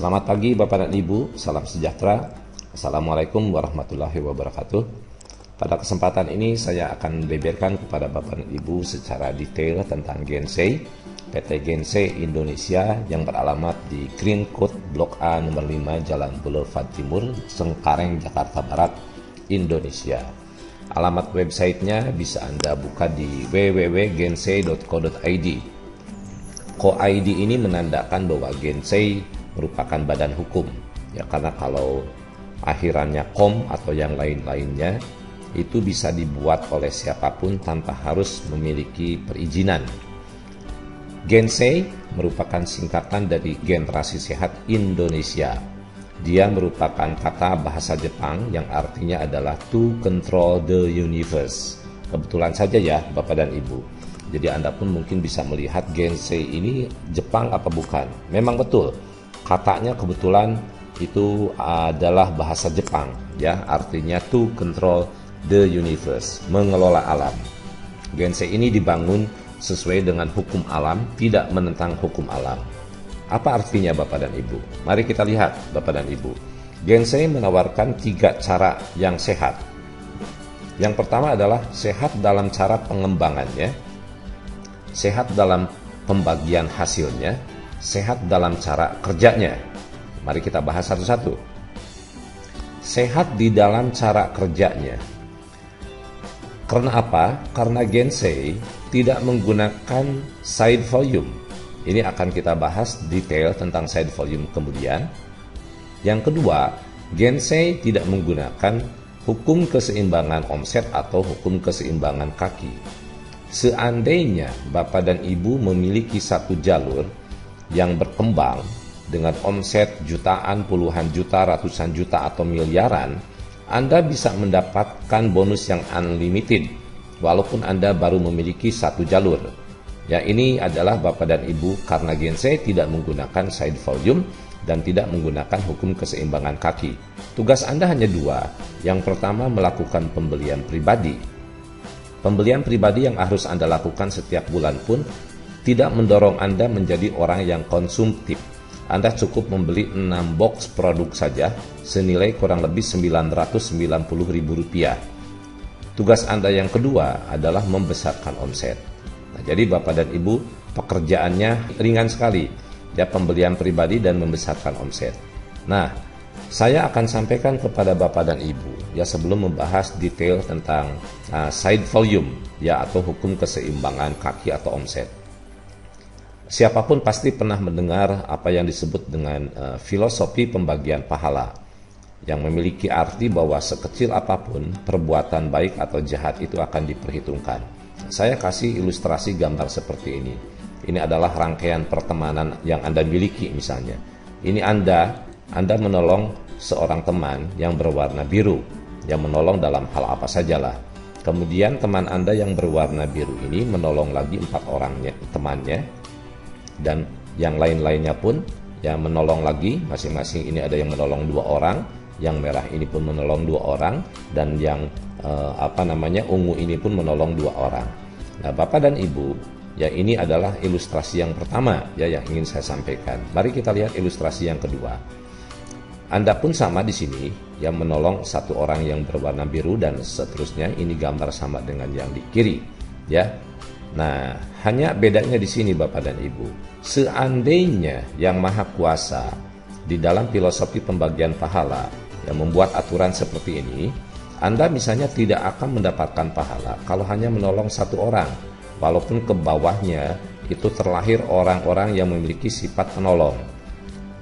Selamat pagi Bapak dan Ibu, salam sejahtera. Assalamualaikum warahmatullahi wabarakatuh. Pada kesempatan ini saya akan beberkan kepada Bapak dan Ibu secara detail tentang Gensei, PT Gensei Indonesia yang beralamat di Green Court Blok A nomor 5 Jalan Boulevard Timur, Cengkareng, Jakarta Barat, Indonesia. Alamat websitenya bisa Anda buka di www.gensei.co.id. Co-ID ini menandakan bahwa Gensei merupakan badan hukum, ya, karena kalau akhirannya kom atau yang lain-lainnya itu bisa dibuat oleh siapapun tanpa harus memiliki perizinan. Gensei merupakan singkatan dari Generasi Sehat Indonesia. Dia merupakan kata bahasa Jepang yang artinya adalah to control the universe. Kebetulan saja ya Bapak dan Ibu. Jadi Anda pun mungkin bisa melihat Gensei ini Jepang apa bukan. Memang betul, katanya kebetulan itu adalah bahasa Jepang, ya, artinya to control the universe, mengelola alam. Gensei ini dibangun sesuai dengan hukum alam, tidak menentang hukum alam. Apa artinya Bapak dan Ibu? Mari kita lihat Bapak dan Ibu. Gensei menawarkan 3 cara yang sehat. Yang pertama adalah sehat dalam cara pengembangannya, sehat dalam pembagian hasilnya, sehat dalam cara kerjanya. Mari kita bahas satu-satu. Sehat di dalam cara kerjanya. Karena apa? Karena Gensei tidak menggunakan side volume. Ini akan kita bahas detail tentang side volume kemudian. Yang kedua, Gensei tidak menggunakan hukum keseimbangan omset atau hukum keseimbangan kaki. Seandainya Bapak dan Ibu memiliki satu jalur yang berkembang dengan omset jutaan, puluhan juta, ratusan juta, atau miliaran, Anda bisa mendapatkan bonus yang unlimited walaupun Anda baru memiliki satu jalur. Ya, ini adalah Bapak dan Ibu karena Gensei tidak menggunakan side volume dan tidak menggunakan hukum keseimbangan kaki. Tugas Anda hanya 2. Yang pertama, melakukan pembelian pribadi. Pembelian pribadi yang harus Anda lakukan setiap bulan pun tidak mendorong Anda menjadi orang yang konsumtif. Anda cukup membeli 6 box produk saja senilai kurang lebih Rp990.000. Tugas Anda yang kedua adalah membesarkan omset. Nah, jadi Bapak dan Ibu, pekerjaannya ringan sekali, ya, pembelian pribadi dan membesarkan omset. Nah, saya akan sampaikan kepada Bapak dan Ibu, ya, sebelum membahas detail tentang side volume, ya, atau hukum keseimbangan kaki atau omset. Siapapun pasti pernah mendengar apa yang disebut dengan filosofi pembagian pahala, yang memiliki arti bahwa sekecil apapun perbuatan baik atau jahat itu akan diperhitungkan. Saya kasih ilustrasi gambar seperti ini. Ini adalah rangkaian pertemanan yang Anda miliki misalnya. Ini Anda menolong seorang teman yang berwarna biru, yang menolong dalam hal apa sajalah. Kemudian teman Anda yang berwarna biru ini menolong lagi 4 orangnya, temannya, dan yang lain-lainnya pun yang menolong lagi, masing-masing ini ada yang menolong 2 orang, yang merah ini pun menolong 2 orang, dan yang ungu ini pun menolong 2 orang. Nah, Bapak dan Ibu, ya, ini adalah ilustrasi yang pertama, ya, yang ingin saya sampaikan. Mari kita lihat ilustrasi yang kedua. Anda pun sama di sini, yang menolong 1 orang yang berwarna biru dan seterusnya. Ini gambar sama dengan yang di kiri, ya. Nah, hanya bedanya di sini Bapak dan Ibu. Seandainya Yang Maha Kuasa di dalam filosofi pembagian pahala yang membuat aturan seperti ini, Anda misalnya tidak akan mendapatkan pahala kalau hanya menolong 1 orang, walaupun ke bawahnya itu terlahir orang-orang yang memiliki sifat penolong.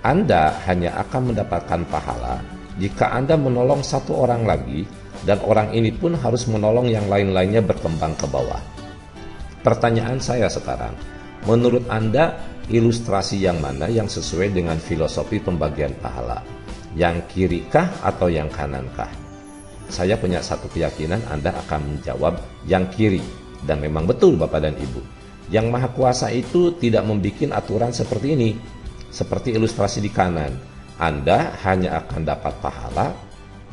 Anda hanya akan mendapatkan pahala jika Anda menolong 1 orang lagi, dan orang ini pun harus menolong yang lain-lainnya berkembang ke bawah. Pertanyaan saya sekarang, menurut Anda ilustrasi yang mana yang sesuai dengan filosofi pembagian pahala? Yang kirikah atau yang kanankah? Saya punya satu keyakinan Anda akan menjawab yang kiri, dan memang betul Bapak dan Ibu. Yang Maha Kuasa itu tidak membuat aturan seperti ini. Seperti ilustrasi di kanan, Anda hanya akan dapat pahala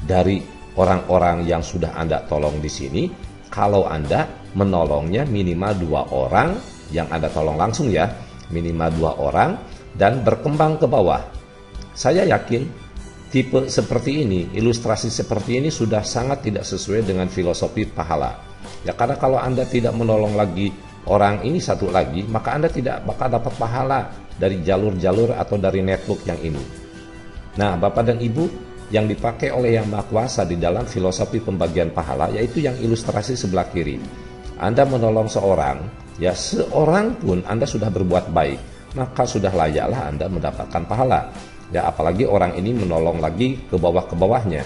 dari orang-orang yang sudah Anda tolong di sini kalau Anda menolongnya minimal 2 orang yang Anda tolong langsung, ya, minimal 2 orang, dan berkembang ke bawah. Saya yakin tipe seperti ini, ilustrasi seperti ini sudah sangat tidak sesuai dengan filosofi pahala. Ya, karena kalau Anda tidak menolong lagi orang ini satu lagi, maka Anda tidak bakal dapat pahala dari jalur-jalur atau dari network yang ini. Nah, Bapak dan Ibu, yang dipakai oleh Yang Maha Kuasa di dalam filosofi pembagian pahala, yaitu yang ilustrasi sebelah kiri. Anda menolong seorang, ya seorang pun Anda sudah berbuat baik, maka sudah layaklah Anda mendapatkan pahala. Ya, apalagi orang ini menolong lagi ke bawah-bawahnya.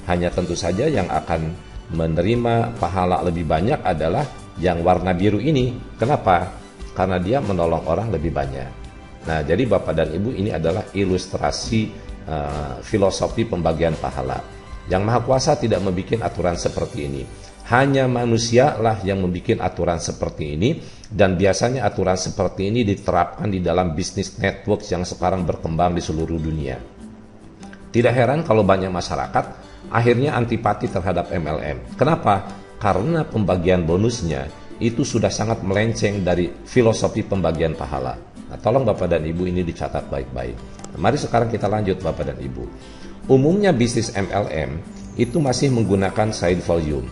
Hanya tentu saja yang akan menerima pahala lebih banyak adalah yang warna biru ini. Kenapa? Karena dia menolong orang lebih banyak. Nah, jadi Bapak dan Ibu, ini adalah ilustrasi filosofi pembagian pahala. Yang Maha Kuasa tidak membuat aturan seperti ini. Hanya manusialah yang membuat aturan seperti ini, dan biasanya aturan seperti ini diterapkan di dalam bisnis network yang sekarang berkembang di seluruh dunia. Tidak heran kalau banyak masyarakat akhirnya antipati terhadap MLM. Kenapa? Karena pembagian bonusnya itu sudah sangat melenceng dari filosofi pembagian pahala. Nah, tolong Bapak dan Ibu ini dicatat baik-baik. Nah, mari sekarang kita lanjut Bapak dan Ibu. Umumnya bisnis MLM itu masih menggunakan side volume.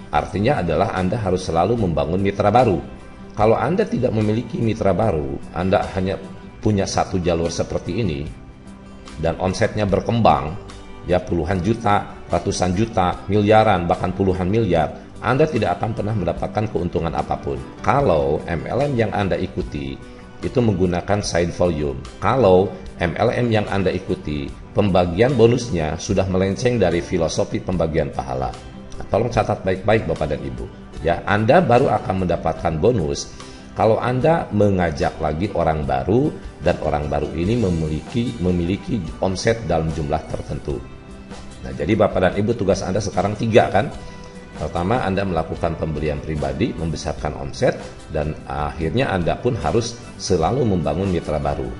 Artinya adalah Anda harus selalu membangun mitra baru. Kalau Anda tidak memiliki mitra baru, Anda hanya punya satu jalur seperti ini, dan omsetnya berkembang, ya puluhan juta, ratusan juta, miliaran, bahkan puluhan miliar, Anda tidak akan pernah mendapatkan keuntungan apapun. Kalau MLM yang Anda ikuti itu menggunakan side volume. Kalau MLM yang Anda ikuti, pembagian bonusnya sudah melenceng dari filosofi pembagian pahala. Nah, tolong catat baik-baik Bapak dan Ibu. Ya, Anda baru akan mendapatkan bonus kalau Anda mengajak lagi orang baru, dan orang baru ini memiliki omset dalam jumlah tertentu. Nah, jadi Bapak dan Ibu, tugas Anda sekarang 3 kan? Pertama, Anda melakukan pembelian pribadi, membesarkan omset, dan akhirnya Anda pun harus selalu membangun mitra baru.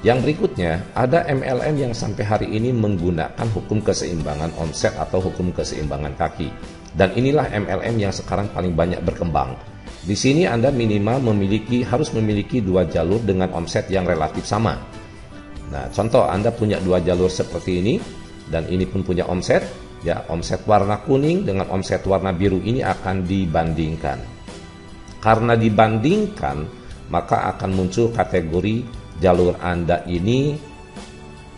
Yang berikutnya, ada MLM yang sampai hari ini menggunakan hukum keseimbangan omset atau hukum keseimbangan kaki. Dan inilah MLM yang sekarang paling banyak berkembang. Di sini Anda minimal harus memiliki 2 jalur dengan omset yang relatif sama. Nah, contoh Anda punya 2 jalur seperti ini, dan ini pun punya omset. Ya, omset warna kuning dengan omset warna biru ini akan dibandingkan. Karena dibandingkan, maka akan muncul kategori jalur Anda ini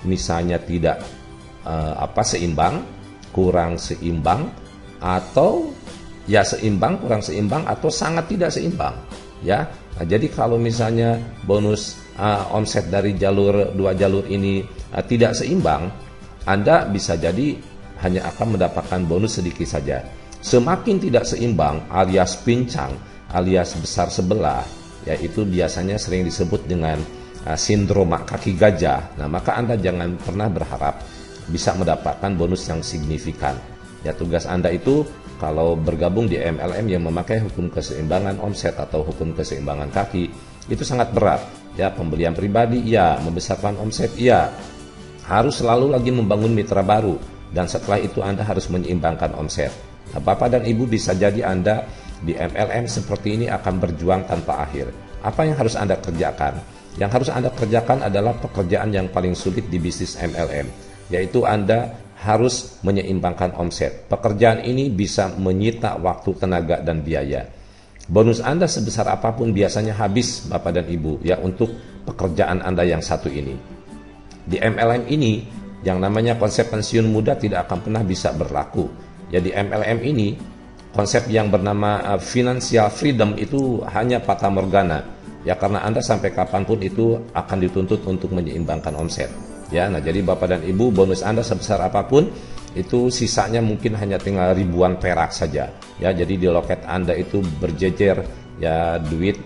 misalnya tidak seimbang, kurang seimbang, atau ya seimbang, kurang seimbang, atau sangat tidak seimbang. Ya, nah, jadi kalau misalnya bonus omset dari 2 jalur ini tidak seimbang, Anda bisa jadi hanya akan mendapatkan bonus sedikit saja. Semakin tidak seimbang alias pincang, alias besar sebelah, yaitu biasanya sering disebut dengan sindrom kaki gajah. Nah, maka Anda jangan pernah berharap bisa mendapatkan bonus yang signifikan. Ya, tugas Anda itu kalau bergabung di MLM yang memakai hukum keseimbangan omset atau hukum keseimbangan kaki, itu sangat berat. Ya, pembelian pribadi, ya, membesarkan omset, ya, harus selalu lagi membangun mitra baru. Dan setelah itu Anda harus menyeimbangkan omset. Nah, Bapak dan Ibu, bisa jadi Anda di MLM seperti ini akan berjuang tanpa akhir. Apa yang harus Anda kerjakan? Yang harus Anda kerjakan adalah pekerjaan yang paling sulit di bisnis MLM, yaitu Anda harus menyeimbangkan omset. Pekerjaan ini bisa menyita waktu, tenaga, dan biaya. Bonus Anda sebesar apapun biasanya habis Bapak dan Ibu, ya, untuk pekerjaan Anda yang satu ini. Di MLM ini, yang namanya konsep pensiun muda tidak akan pernah bisa berlaku. Jadi MLM ini, konsep yang bernama financial freedom itu hanya fata morgana. Ya, karena Anda sampai kapanpun itu akan dituntut untuk menyeimbangkan omset. Ya, nah jadi Bapak dan Ibu, bonus Anda sebesar apapun, itu sisanya mungkin hanya tinggal ribuan perak saja. Ya, jadi di loket Anda itu berjejer ya duit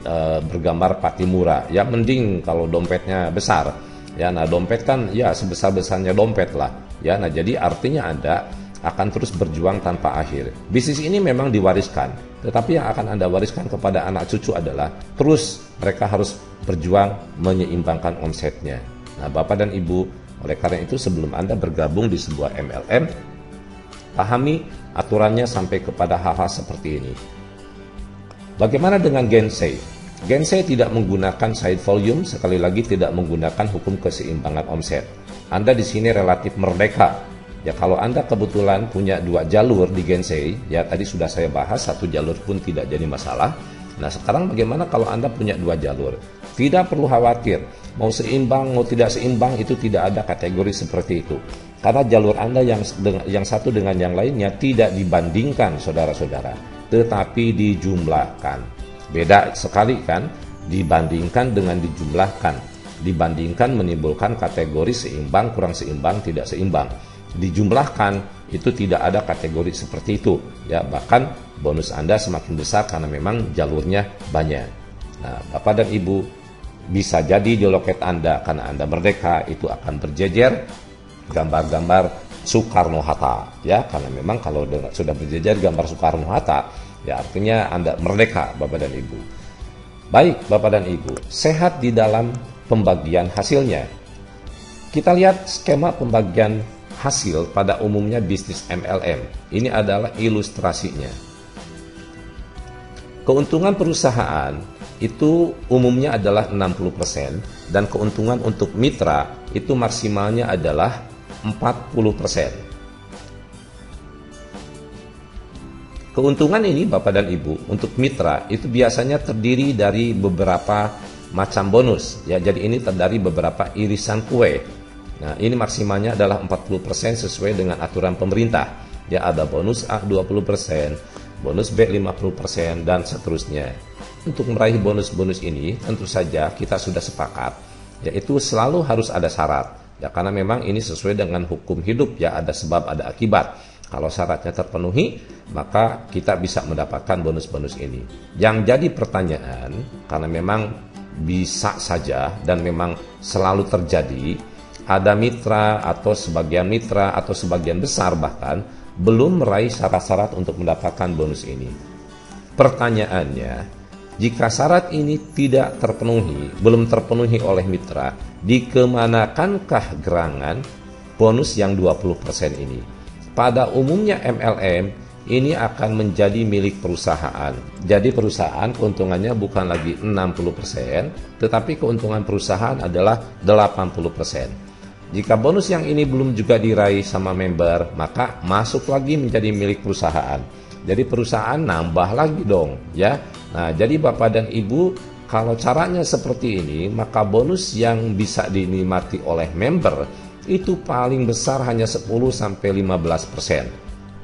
bergambar Patimura. Ya, mending kalau dompetnya besar. Ya, nah dompet kan ya sebesar-besarnya dompet lah. Ya, nah jadi artinya Anda akan terus berjuang tanpa akhir. Bisnis ini memang diwariskan, tetapi yang akan Anda wariskan kepada anak cucu adalah terus mereka harus berjuang menyeimbangkan omsetnya. Nah, Bapak dan Ibu, oleh karena itu sebelum Anda bergabung di sebuah MLM, pahami aturannya sampai kepada hal-hal seperti ini. Bagaimana dengan Gensei? Gensei tidak menggunakan side volume, sekali lagi tidak menggunakan hukum keseimbangan omset. Anda di sini relatif merdeka. Ya kalau Anda kebetulan punya 2 jalur di Gensei, ya tadi sudah saya bahas, 1 jalur pun tidak jadi masalah. Nah sekarang bagaimana kalau Anda punya 2 jalur? Tidak perlu khawatir, mau seimbang, mau tidak seimbang, itu tidak ada kategori seperti itu. Karena jalur Anda yang satu dengan yang lainnya tidak dibandingkan saudara-saudara, tetapi dijumlahkan. Beda sekali kan, dibandingkan dengan dijumlahkan. Dibandingkan menimbulkan kategori seimbang, kurang seimbang, tidak seimbang. Dijumlahkan itu tidak ada kategori seperti itu. Ya, bahkan bonus Anda semakin besar karena memang jalurnya banyak. Nah, Bapak dan Ibu, bisa jadi di loket Anda karena Anda merdeka itu akan berjejer gambar-gambar Soekarno-Hatta, ya, karena memang kalau sudah berjejer gambar Soekarno-Hatta, ya artinya Anda merdeka, Bapak dan Ibu. Baik, Bapak dan Ibu, sehat di dalam pembagian hasilnya. Kita lihat skema pembagian hasil pada umumnya bisnis MLM. Ini adalah ilustrasinya. Keuntungan perusahaan itu umumnya adalah 60% dan keuntungan untuk mitra itu maksimalnya adalah 40%. Keuntungan ini Bapak dan Ibu untuk mitra itu biasanya terdiri dari beberapa macam bonus. Ya, jadi ini terdiri beberapa irisan kue. Nah, ini maksimalnya adalah 40% sesuai dengan aturan pemerintah. Ya, ada bonus A 20%, bonus B 50% dan seterusnya. Untuk meraih bonus-bonus ini tentu saja kita sudah sepakat, yaitu selalu harus ada syarat. Ya, karena memang ini sesuai dengan hukum hidup, ya, ada sebab ada akibat. Kalau syaratnya terpenuhi, maka kita bisa mendapatkan bonus-bonus ini. Yang jadi pertanyaan, karena memang bisa saja dan memang selalu terjadi, ada mitra atau sebagian besar bahkan belum meraih syarat-syarat untuk mendapatkan bonus ini. Pertanyaannya, jika syarat ini tidak terpenuhi, belum terpenuhi oleh mitra, dikemanakankah gerangan bonus yang 20% ini? Pada umumnya MLM ini akan menjadi milik perusahaan. Jadi perusahaan keuntungannya bukan lagi 60%, tetapi keuntungan perusahaan adalah 80%. Jika bonus yang ini belum juga diraih sama member, maka masuk lagi menjadi milik perusahaan. Jadi perusahaan nambah lagi dong, ya. Nah, jadi Bapak dan Ibu, kalau caranya seperti ini, maka bonus yang bisa dinikmati oleh member itu paling besar hanya 10-15%.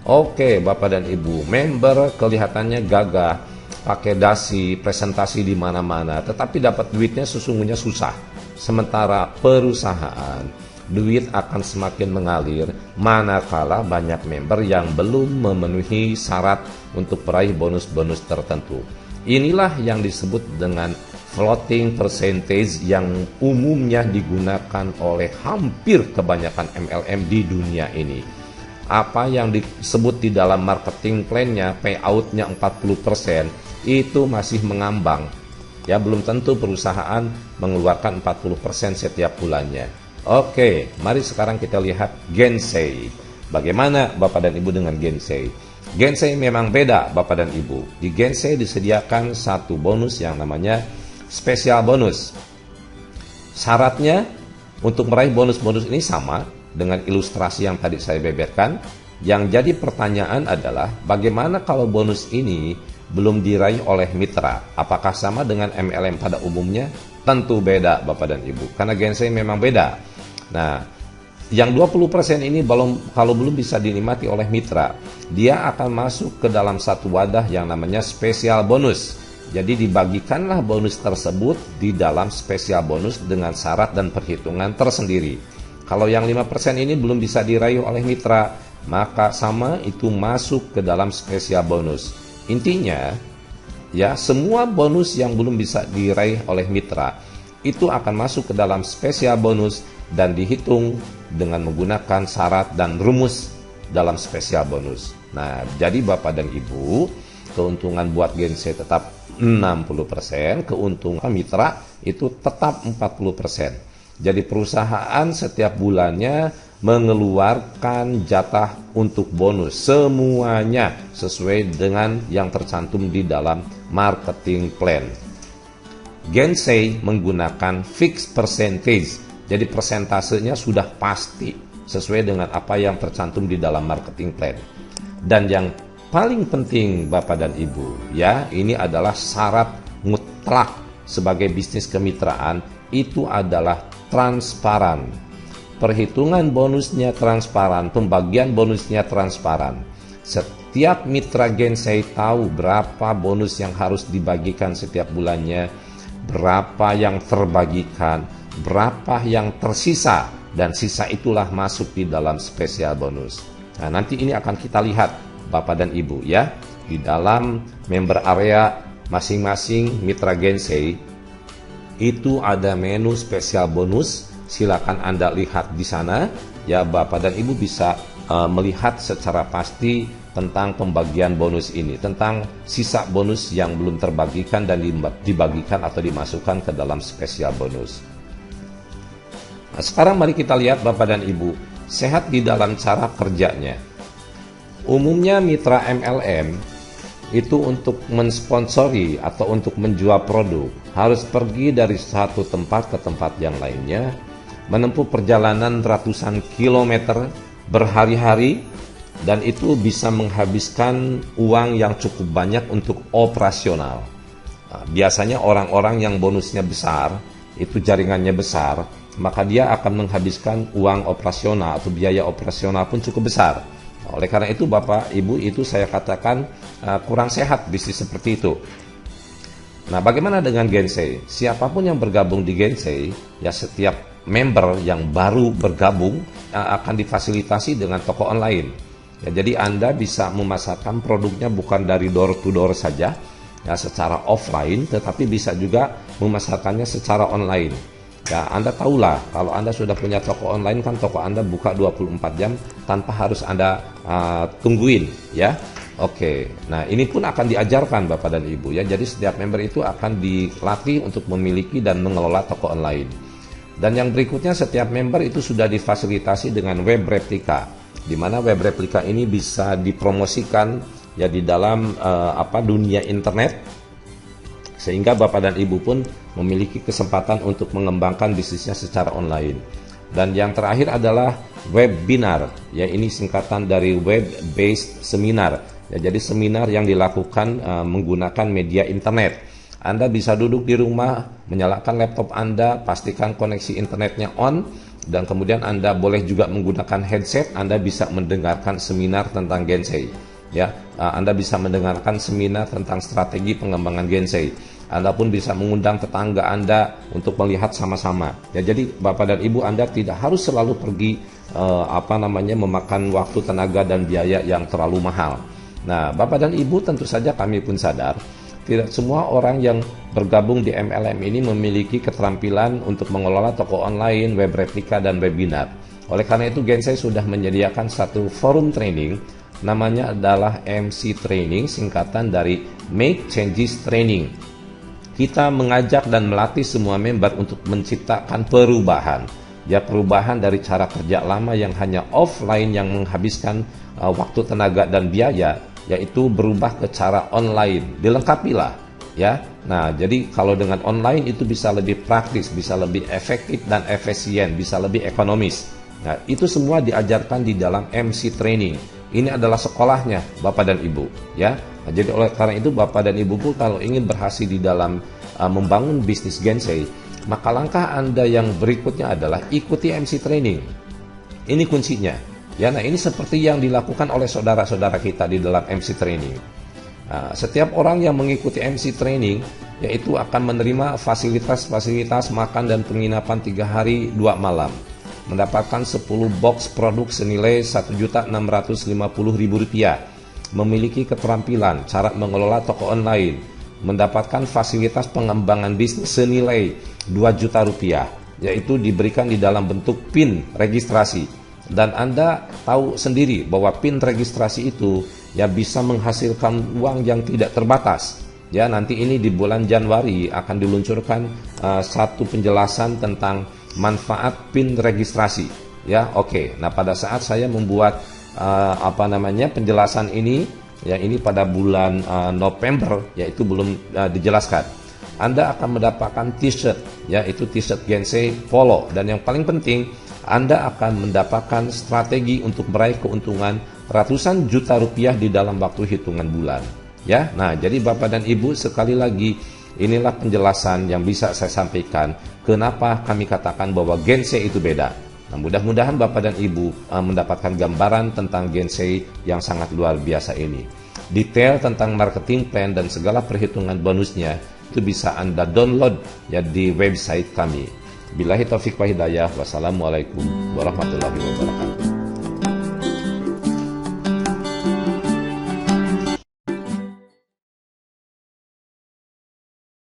Oke, Bapak dan Ibu, member kelihatannya gagah, pakai dasi, presentasi di mana-mana, tetapi dapat duitnya sesungguhnya susah. Sementara perusahaan, duit akan semakin mengalir manakala banyak member yang belum memenuhi syarat untuk meraih bonus-bonus tertentu. Inilah yang disebut dengan floating percentage yang umumnya digunakan oleh hampir kebanyakan MLM di dunia ini. Apa yang disebut di dalam marketing plan-nya, payout-nya 40%, itu masih mengambang. Ya, belum tentu perusahaan mengeluarkan 40% setiap bulannya. Oke, mari sekarang kita lihat Gensei. Bagaimana Bapak dan Ibu dengan Gensei? Gensei memang beda Bapak dan Ibu. Di Gensei disediakan satu bonus yang namanya spesial bonus. Syaratnya untuk meraih bonus-bonus ini sama dengan ilustrasi yang tadi saya beberkan. Yang jadi pertanyaan adalah bagaimana kalau bonus ini belum diraih oleh mitra? Apakah sama dengan MLM pada umumnya? Tentu beda Bapak dan Ibu, karena Gensei memang beda. Nah, yang 20% ini kalau belum bisa dinikmati oleh mitra, dia akan masuk ke dalam satu wadah yang namanya spesial bonus. Jadi dibagikanlah bonus tersebut di dalam spesial bonus dengan syarat dan perhitungan tersendiri. Kalau yang 5% ini belum bisa diraih oleh mitra, maka sama itu masuk ke dalam spesial bonus. Intinya, ya, semua bonus yang belum bisa diraih oleh mitra itu akan masuk ke dalam spesial bonus dan dihitung dengan menggunakan syarat dan rumus dalam spesial bonus. Nah, jadi Bapak dan Ibu, keuntungan buat Gensei tetap 60%, keuntungan mitra itu tetap 40%. Jadi perusahaan setiap bulannya mengeluarkan jatah untuk bonus semuanya sesuai dengan yang tercantum di dalam marketing plan. Gensei menggunakan fixed percentage. Jadi persentasenya sudah pasti sesuai dengan apa yang tercantum di dalam marketing plan. Dan yang paling penting Bapak dan Ibu, ya, ini adalah syarat mutlak sebagai bisnis kemitraan, itu adalah transparan. Perhitungan bonusnya transparan, pembagian bonusnya transparan. Setiap mitra Gensei tahu berapa bonus yang harus dibagikan setiap bulannya, berapa yang terbagikan, berapa yang tersisa, dan sisa itulah masuk di dalam spesial bonus. Nah, nanti ini akan kita lihat Bapak dan Ibu, ya, di dalam member area masing-masing mitra Gensei itu ada menu spesial bonus. Silakan Anda lihat di sana, ya, Bapak dan Ibu bisa melihat secara pasti tentang pembagian bonus ini, tentang sisa bonus yang belum terbagikan dan dibagikan atau dimasukkan ke dalam spesial bonus. Nah, sekarang mari kita lihat Bapak dan Ibu, sehat di dalam cara kerjanya. Umumnya mitra MLM itu untuk mensponsori atau untuk menjual produk harus pergi dari satu tempat ke tempat yang lainnya, menempuh perjalanan ratusan kilometer berhari-hari, dan itu bisa menghabiskan uang yang cukup banyak untuk operasional. Nah, biasanya orang-orang yang bonusnya besar, itu jaringannya besar, maka dia akan menghabiskan uang operasional atau biaya operasional pun cukup besar. Nah, oleh karena itu Bapak Ibu, itu saya katakan kurang sehat bisnis seperti itu. Nah, bagaimana dengan Gensei? Siapapun yang bergabung di Gensei, ya, setiap member yang baru bergabung akan difasilitasi dengan toko online. Ya, jadi Anda bisa memasarkan produknya bukan dari door to door saja, ya, secara offline, tetapi bisa juga memasarkannya secara online. Ya, Anda tahulah kalau Anda sudah punya toko online, kan toko Anda buka 24 jam tanpa harus Anda tungguin, ya. Oke, nah ini pun akan diajarkan Bapak dan Ibu, ya. Jadi setiap member itu akan dilatih untuk memiliki dan mengelola toko online. Dan yang berikutnya, setiap member itu sudah difasilitasi dengan web replika, di mana web replika ini bisa dipromosikan, ya, di dalam dunia internet, sehingga Bapak dan Ibu pun memiliki kesempatan untuk mengembangkan bisnisnya secara online. Dan yang terakhir adalah webinar, ya, ini singkatan dari web based seminar, ya, jadi seminar yang dilakukan menggunakan media internet. Anda bisa duduk di rumah, menyalakan laptop Anda, pastikan koneksi internetnya on, dan kemudian Anda boleh juga menggunakan headset. Anda bisa mendengarkan seminar tentang Gensei, ya. Anda bisa mendengarkan seminar tentang strategi pengembangan Gensei. Anda pun bisa mengundang tetangga Anda untuk melihat sama-sama. Ya, jadi Bapak dan Ibu, Anda tidak harus selalu pergi memakan waktu, tenaga, dan biaya yang terlalu mahal. Nah, Bapak dan Ibu, tentu saja kami pun sadar tidak semua orang yang bergabung di MLM ini memiliki keterampilan untuk mengelola toko online, web replika, dan webinar. Oleh karena itu, Gensei sudah menyediakan satu forum training, namanya adalah MC Training, singkatan dari Make Changes Training. Kita mengajak dan melatih semua member untuk menciptakan perubahan. Ya, perubahan dari cara kerja lama yang hanya offline yang menghabiskan waktu, tenaga, dan biaya, yaitu berubah ke cara online. Dilengkapilah, ya. Nah, jadi kalau dengan online itu bisa lebih praktis, bisa lebih efektif dan efisien, bisa lebih ekonomis. Nah, itu semua diajarkan di dalam MC Training. Ini adalah sekolahnya Bapak dan Ibu, ya. Nah, jadi oleh karena itu Bapak dan Ibu pun kalau ingin berhasil di dalam membangun bisnis Gensei, maka langkah Anda yang berikutnya adalah ikuti MC Training. Ini kuncinya. Ya, nah ini seperti yang dilakukan oleh saudara-saudara kita di dalam MC Training. Nah, setiap orang yang mengikuti MC Training, yaitu akan menerima fasilitas-fasilitas makan dan penginapan 3 hari 2 malam, mendapatkan 10 box produk senilai Rp1.650.000, memiliki keterampilan cara mengelola toko online, mendapatkan fasilitas pengembangan bisnis senilai Rp2 juta, yaitu diberikan di dalam bentuk PIN registrasi. Dan Anda tahu sendiri bahwa PIN registrasi itu ya bisa menghasilkan uang yang tidak terbatas. Ya, nanti ini di bulan Januari akan diluncurkan satu penjelasan tentang manfaat PIN registrasi. Ya, oke. Nah, pada saat saya membuat penjelasan ini, ya ini pada bulan November, yaitu belum dijelaskan. Anda akan mendapatkan t-shirt, yaitu t-shirt Gensei Polo. Dan yang paling penting, Anda akan mendapatkan strategi untuk meraih keuntungan ratusan juta rupiah di dalam waktu hitungan bulan. Ya, nah jadi Bapak dan Ibu, sekali lagi inilah penjelasan yang bisa saya sampaikan kenapa kami katakan bahwa Gensei itu beda. Nah, mudah-mudahan Bapak dan Ibu mendapatkan gambaran tentang Gensei yang sangat luar biasa ini. Detail tentang marketing plan dan segala perhitungan bonusnya itu bisa Anda download ya di website kami. Billahi taufiq wa hidayah. Wassalamualaikum warahmatullahi wabarakatuh.